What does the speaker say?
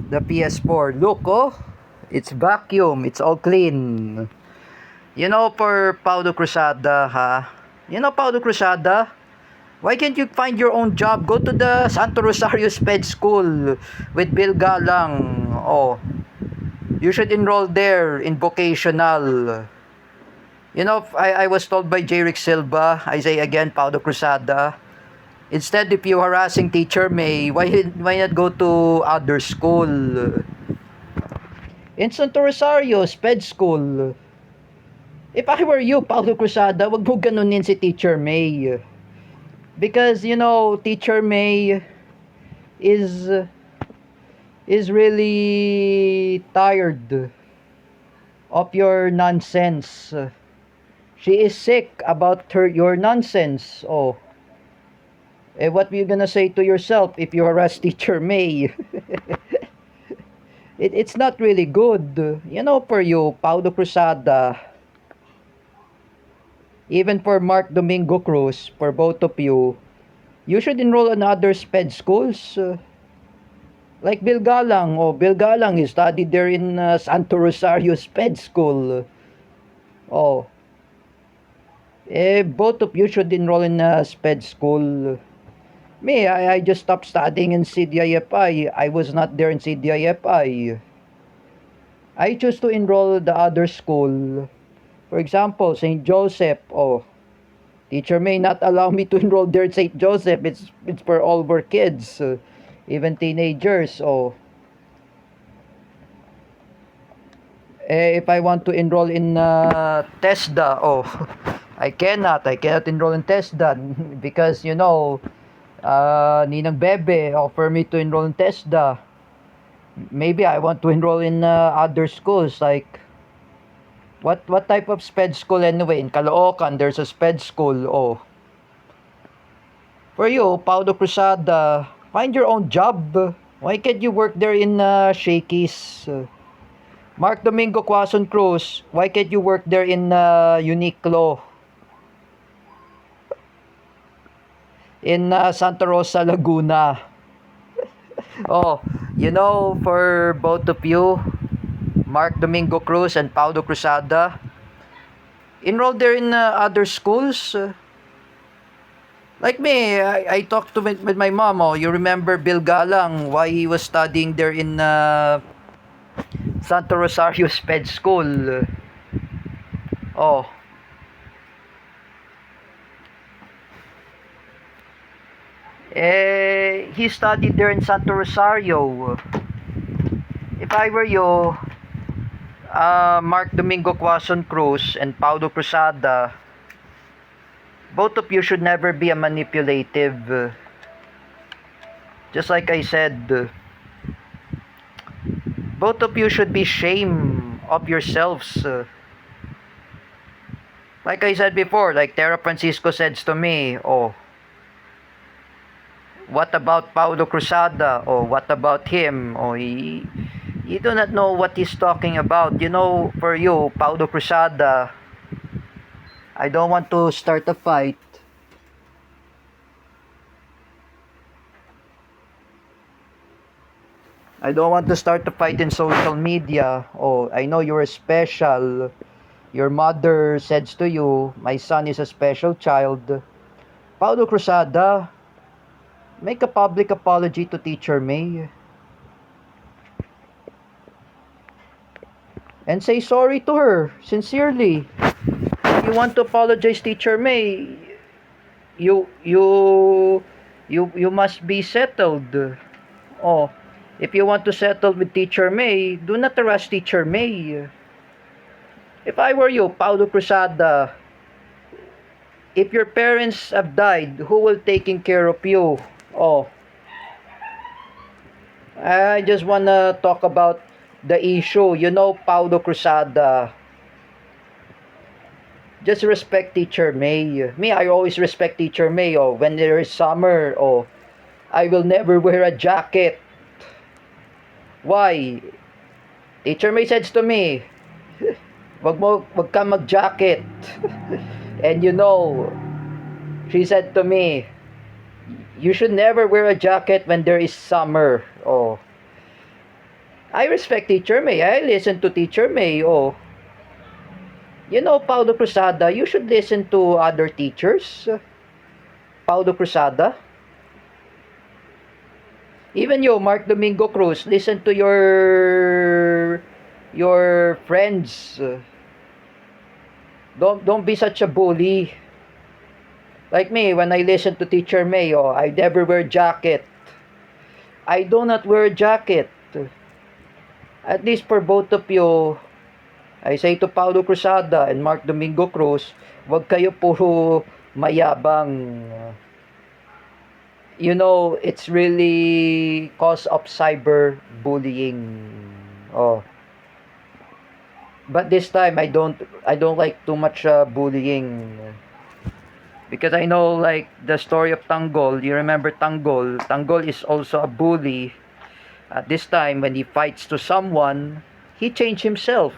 The PS4. Look, oh, it's vacuum. It's all clean. You know, for Paulo Cruzada, ha? You know, Paulo Cruzada? Why can't you find your own job? Go to the Santo Rosario Sped School with Bill Galang. Oh, you should enroll there in vocational. You know, I was told by J. Rick Silva, I say again, Paulo Cruzada, instead if you harassing Teacher May, why not go to other school? In Santo Rosario, Sped School. If I were you, Paulo Cruzada, wag mo ganunin si Teacher May. Because, you know, Teacher May is is really tired of your nonsense. She is sick about your nonsense. Oh, what are you gonna say to yourself if you harass Teacher May? It's not really good. You know, for you, Paulo Cruzada, even for Mark Domingo Cruz, for both of you, you should enroll in other sped schools. Like Bill Galang. Oh, Bill Galang, he studied there in Santo Rosario Sped School. Oh, both of you should enroll in sped school. Me, I just stopped studying in CDIFI. I was not there in CDIFI. I choose to enroll the other school. For example, St. Joseph. Oh, teacher may not allow me to enroll there at St. Joseph. It's for all our kids, even teenagers. Oh, if I want to enroll in TESDA, oh, I cannot enroll in TESDA because, you know, Ninang Bebe offer me to enroll in TESDA. Maybe I want to enroll in other schools like what type of sped school anyway? In Caloocan, there's a sped school. Oh, for you, Paulo Cruzada, find your own job. Why can't you work there in Shakey's? Mark Domingo Quason Cruz, why can't you work there in Uniqlo? In Santa Rosa, Laguna. Oh, you know, for both of you, Mark Domingo Cruz and Paulo Cruzada, enroll there in other schools. Like me, I talked with my mom. Oh, you remember Bill Galang, why he was studying there in Santo Rosario Sped School. Oh. He studied there in Santo Rosario. If I were you, Mark Domingo Quason Cruz and Paulo Cruzada, both of you should never be a manipulative. Just like I said, both of you should be shame of yourselves. Like I said before, like Tera Francisco says to me, oh, what about Paulo Cruzada? Oh, what about him? Oh, you do not know what he's talking about. You know, for you, Paulo Cruzada, I don't want to start a fight. I don't want to start a fight in social media. Oh, I know you're special. Your mother says to you, my son is a special child. Paulo Cruzada, make a public apology to Teacher May. And say sorry to her, sincerely. If you want to apologize, Teacher May, you must be settled. Oh, if you want to settle with Teacher May, do not harass Teacher May. If I were you, Paulo Cruzada, if your parents have died, who will taking care of you? Oh, I just wanna talk about the issue. You know, Paulo Cruzada, just respect Teacher May. Me, I always respect Teacher May. Oh, when there is summer, oh, I will never wear a jacket. Why? Teacher May says to me, wag ka mag-jacket. And you know, she said to me, you should never wear a jacket when there is summer. Oh, I respect Teacher May. I listen to Teacher May. Oh, you know, Paulo Cruzada, you should listen to other teachers. Paulo Cruzada. Even you, Mark Domingo Cruz, listen to your friends. Don't be such a bully. Like me, when I listen to Teacher May, oh, I never wear jacket. I do not wear jacket. At least for both of you, I say to Paulo Cruzada and Mark Domingo Cruz, wag kayo puro mayabang. You know, it's really cause of cyber bullying. Oh. But this time I don't like too much bullying, because I know, like, the story of Tanggol. You remember Tanggol? Tanggol is also a bully. At this time, when he fights to someone, he changed himself.